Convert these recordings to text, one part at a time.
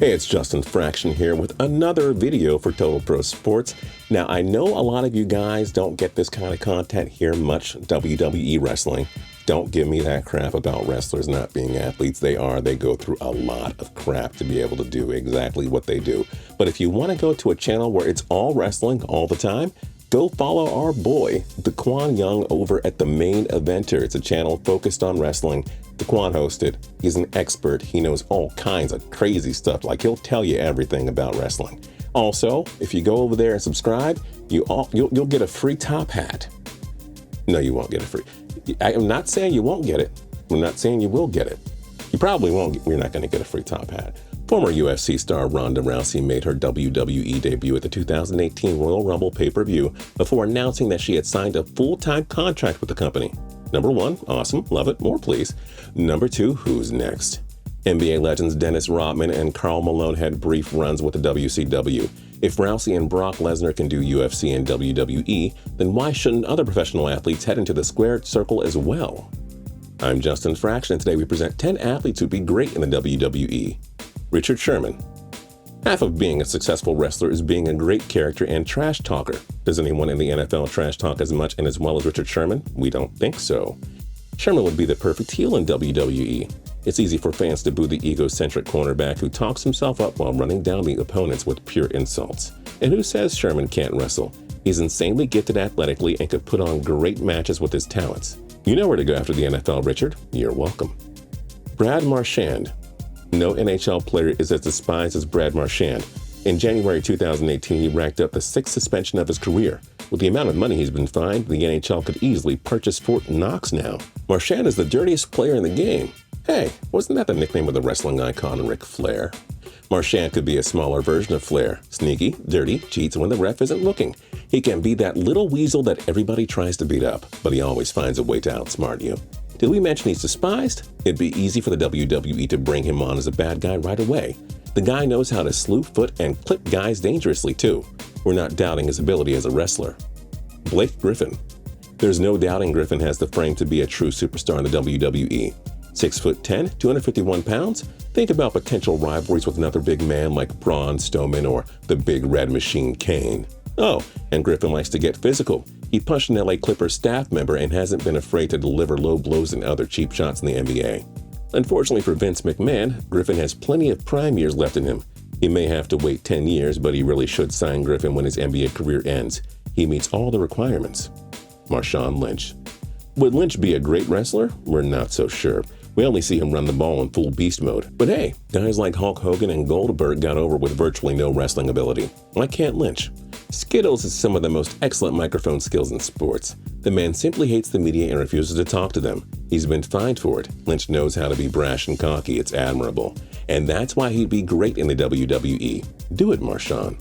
Hey, it's Justin Fraction here with another video for Total Pro Sports. Now, I know a lot of you guys don't get this kind of content here much, WWE wrestling. Don't give me that crap about wrestlers not being athletes. They go through a lot of crap to be able to do exactly what they do. But if you want to go to a channel where it's all wrestling all the time, go follow our boy, Daquan Young, over at The Main Eventer. It's a channel focused on wrestling. Daquan hosted. He's an expert. He knows all kinds of crazy stuff. Like, he'll tell you everything about wrestling. Also, if you go over there and subscribe, you'll get a free top hat. No, you won't get a free. I am not saying you won't get it. I'm not saying you will get it. You probably won't. You're not going to get a free top hat. Former UFC star Ronda Rousey made her WWE debut at the 2018 Royal Rumble pay-per-view before announcing that she had signed a full-time contract with the company. Number one, awesome, love it, more please. Number two, who's next? NBA legends Dennis Rodman and Karl Malone had brief runs with the WCW. If Rousey and Brock Lesnar can do UFC and WWE, then why shouldn't other professional athletes head into the squared circle as well? I'm Justin Fraction, and today we present 10 athletes who'd be great in the WWE. Richard Sherman. Half of being a successful wrestler is being a great character and trash talker. Does anyone in the NFL trash talk as much and as well as Richard Sherman? We don't think so. Sherman would be the perfect heel in WWE. It's easy for fans to boo the egocentric cornerback who talks himself up while running down the opponents with pure insults. And who says Sherman can't wrestle? He's insanely gifted athletically and could put on great matches with his talents. You know where to go after the NFL, Richard. You're welcome. Brad Marchand. No NHL player is as despised as Brad Marchand. In January 2018, he racked up the 6th suspension of his career. With the amount of money he's been fined, the NHL could easily purchase Fort Knox now. Marchand is the dirtiest player in the game. Hey, wasn't that the nickname of the wrestling icon Ric Flair? Marchand could be a smaller version of Flair. Sneaky, dirty, cheats when the ref isn't looking. He can be that little weasel that everybody tries to beat up, but he always finds a way to outsmart you. Did we mention he's despised? It'd be easy for the WWE to bring him on as a bad guy right away. The guy knows how to slew foot and clip guys dangerously too. We're not doubting his ability as a wrestler. Blake Griffin. There's no doubting Griffin has the frame to be a true superstar in the WWE. 6'10", 251 pounds? Think about potential rivalries with another big man like Braun Strowman or the Big Red Machine Kane. Oh, and Griffin likes to get physical. He punched an LA Clippers staff member and hasn't been afraid to deliver low blows and other cheap shots in the NBA. Unfortunately for Vince McMahon, Griffin has plenty of prime years left in him. He may have to wait 10 years, but he really should sign Griffin when his NBA career ends. He meets all the requirements. Marshawn Lynch. Would Lynch be a great wrestler? We're not so sure. We only see him run the ball in full beast mode. But hey, guys like Hulk Hogan and Goldberg got over with virtually no wrestling ability. Why can't Lynch? Skittles has some of the most excellent microphone skills in sports. The man simply hates the media and refuses to talk to them. He's been fined for it. Lynch knows how to be brash and cocky. It's admirable. And that's why he'd be great in the WWE. Do it, Marshawn.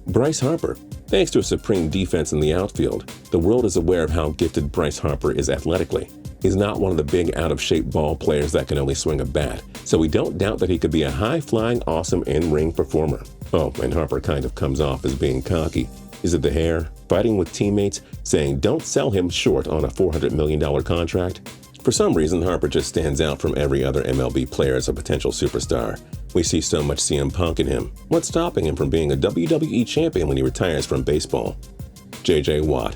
Bryce Harper. Thanks to a supreme defense in the outfield, the world is aware of how gifted Bryce Harper is athletically. He's not one of the big, out-of-shape ball players that can only swing a bat, so we don't doubt that he could be a high-flying, awesome in-ring performer. Oh, and Harper kind of comes off as being cocky. Is it the hair? Fighting with teammates? Saying don't sell him short on a $400 million contract? For some reason, Harper just stands out from every other MLB player as a potential superstar. We see so much CM Punk in him. What's stopping him from being a WWE champion when he retires from baseball? J.J. Watt.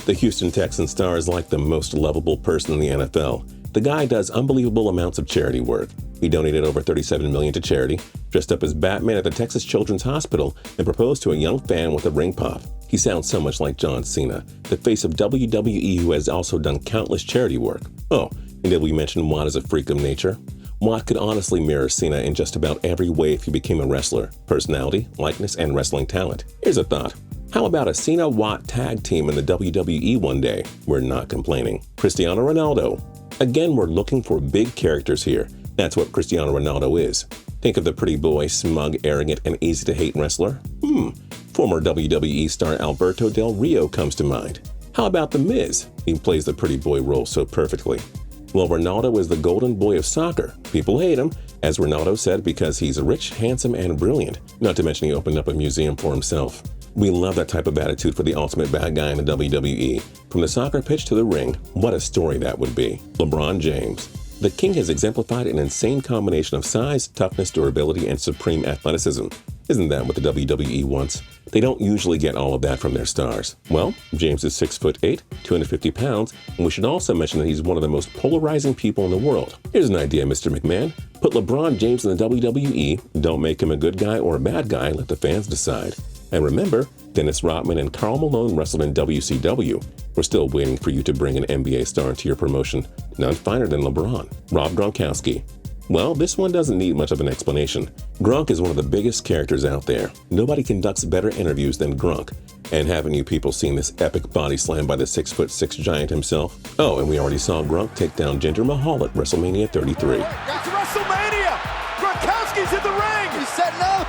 The Houston Texans star is like the most lovable person in the NFL. The guy does unbelievable amounts of charity work. He donated over $37 million to charity, dressed up as Batman at the Texas Children's Hospital, and proposed to a young fan with a ring pop. He sounds so much like John Cena, the face of WWE who has also done countless charity work. Oh, and did we mention Watt is a freak of nature? Watt could honestly mirror Cena in just about every way if he became a wrestler. Personality, likeness, and wrestling talent. Here's a thought. How about a Cena-Watt tag team in the WWE one day? We're not complaining. Cristiano Ronaldo. Again, we're looking for big characters here. That's what Cristiano Ronaldo is. Think of the pretty boy, smug, arrogant, and easy-to-hate wrestler? Former WWE star Alberto Del Rio comes to mind. How about The Miz? He plays the pretty boy role so perfectly. Well, Ronaldo is the golden boy of soccer. People hate him, as Ronaldo said, because he's rich, handsome, and brilliant. Not to mention he opened up a museum for himself. We love that type of attitude for the ultimate bad guy in the WWE. From the soccer pitch to the ring, what a story that would be. LeBron James. The King has exemplified an insane combination of size, toughness, durability, and supreme athleticism. Isn't that what the WWE wants? They don't usually get all of that from their stars. Well, James is 6'8", 250 pounds, and we should also mention that he's one of the most polarizing people in the world. Here's an idea, Mr. McMahon. Put LeBron James in the WWE, don't make him a good guy or a bad guy, let the fans decide. And remember, Dennis Rodman and Karl Malone wrestled in WCW. We're still waiting for you to bring an NBA star into your promotion. None finer than LeBron. Rob Gronkowski. Well, this one doesn't need much of an explanation. Gronk is one of the biggest characters out there. Nobody conducts better interviews than Gronk. And haven't you people seen this epic body slam by the 6'6" giant himself? Oh, and we already saw Gronk take down Jinder Mahal at WrestleMania 33. That's WrestleMania! Gronkowski's in the ring! He's setting up!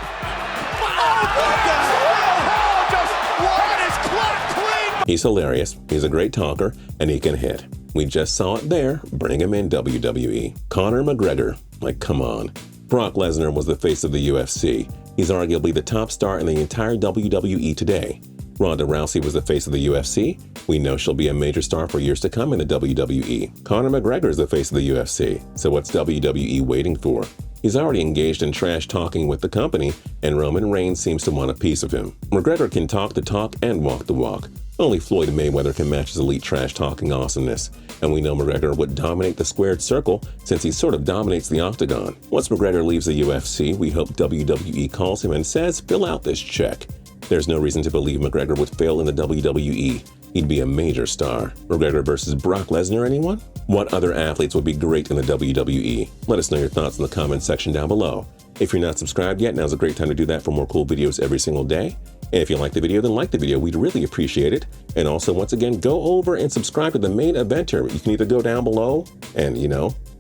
He's hilarious, he's a great talker, and he can hit. We just saw it there. Bring him in, WWE. Conor McGregor. Like, come on. Brock Lesnar was the face of the UFC. He's arguably the top star in the entire WWE today. Ronda Rousey was the face of the UFC. We know she'll be a major star for years to come in the WWE. Conor McGregor is the face of the UFC. So what's WWE waiting for? He's already engaged in trash talking with the company, and Roman Reigns seems to want a piece of him. McGregor can talk the talk and walk the walk. Only Floyd Mayweather can match his elite trash-talking awesomeness, and we know McGregor would dominate the squared circle since he sort of dominates the octagon. Once McGregor leaves the UFC, we hope WWE calls him and says, fill out this check. There's no reason to believe McGregor would fail in the WWE. He'd be a major star. McGregor versus Brock Lesnar, anyone? What other athletes would be great in the WWE? Let us know your thoughts in the comments section down below. If you're not subscribed yet, now's a great time to do that for more cool videos every single day. And if you like the video, then like the video. We'd really appreciate it. And also, once again, go over and subscribe to the main eventer. You can either go down below and,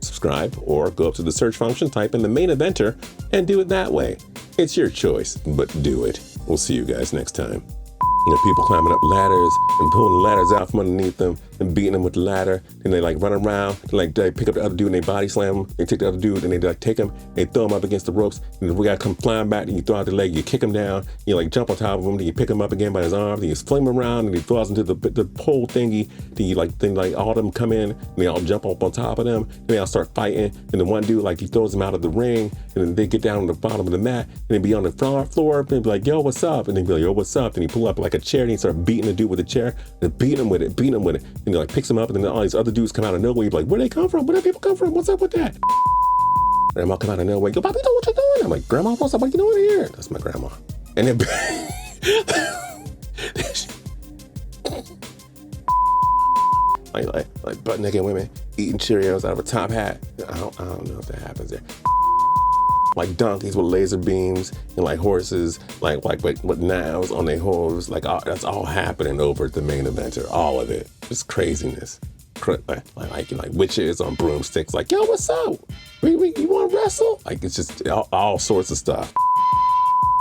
subscribe, or go up to the search function, type in the main eventer, and do it that way. It's your choice, but do it. We'll see you guys next time. People climbing up ladders and pulling ladders out from underneath them and beating them with the ladder. Then they run around, they pick up the other dude and they body slam him. They take the other dude and they take him, they throw him up against the ropes. And we gotta come flying back, and you throw out the leg, you kick him down, you jump on top of him, then you pick him up again by his arms, then you fling him around and he falls into the pole thingy. Then all of them come in and they all jump up on top of them. And they all start fighting. And the one dude, he throws him out of the ring, and then they get down on the bottom of the mat and they be on the floor and be like, yo, what's up? And they be like, yo, what's up? Then he pull up a chair and he start beating the dude with the chair and beating him with it. And he picks him up, and then all these other dudes come out of nowhere. He's like, where they come from? Where do people come from? What's up with that? Grandma come out of nowhere. Yo, Bobby, what you doing? I'm like, Grandma, what's up? What you doing here? That's my grandma. And then like butt naked women eating Cheerios out of a top hat. I don't know if that happens there. Like donkeys with laser beams and horses, with knives on their hooves. That's all happening over at the main eventer. All of it. Just craziness. Like witches on broomsticks. Yo, what's up? You want to wrestle? It's just all sorts of stuff.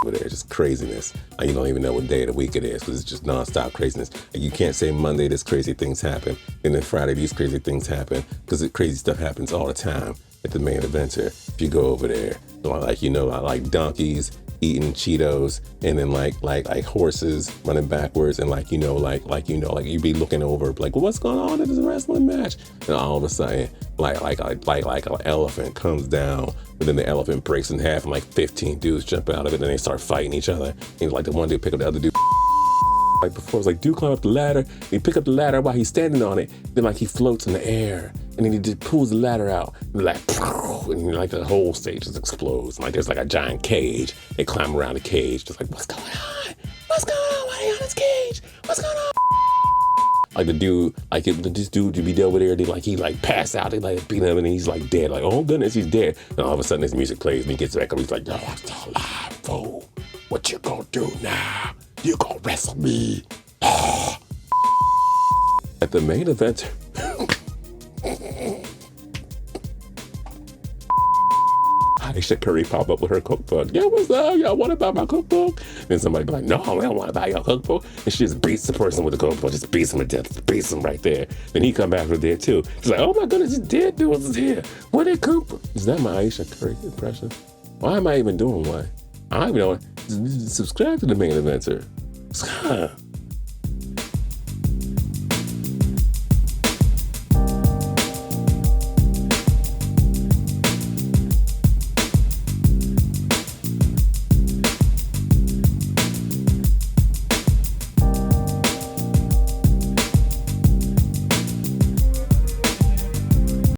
There, just craziness. You don't even know what day of the week it is because it's just nonstop craziness. You can't say Monday this crazy things happen, and then Friday these crazy things happen, because the crazy stuff happens all the time at the main eventer. If you go over there, I like donkeys eating Cheetos, and then like horses running backwards, and you be looking over well, what's going on in this wrestling match? And all of a sudden, like an elephant comes down, but then the elephant breaks in half, and 15 dudes jump out of it, and they start fighting each other. And the one dude pick up the other dude. Before, it was dude climb up the ladder, he pick up the ladder while he's standing on it, then he floats in the air, and then he just pulls the ladder out, and the whole stage just explodes. There's a giant cage. They climb around the cage, just what's going on? What's going on? Why are you on this cage? What's going on? The dude, this dude to be over there, he passed out, they beat him, and he's dead. Oh goodness, he's dead. And all of a sudden this music plays, and he gets back up, he's like, yo, I'm still alive, fool. What you gonna do now? You gonna wrestle me? At the main event, Aisha Curry pop up with her cookbook. Yeah, what's up? Y'all want to buy my cookbook? Then somebody be like, no, I don't want to buy your cookbook. And she just beats the person with the cookbook, just beats him to death, just beats him right there. Then he come back from there too. She's like, oh my goodness, these dead dudes is here. Where they come from? Is that my Aisha Curry impression? Why am I even doing one? I don't even know. Subscribe to the main eventer.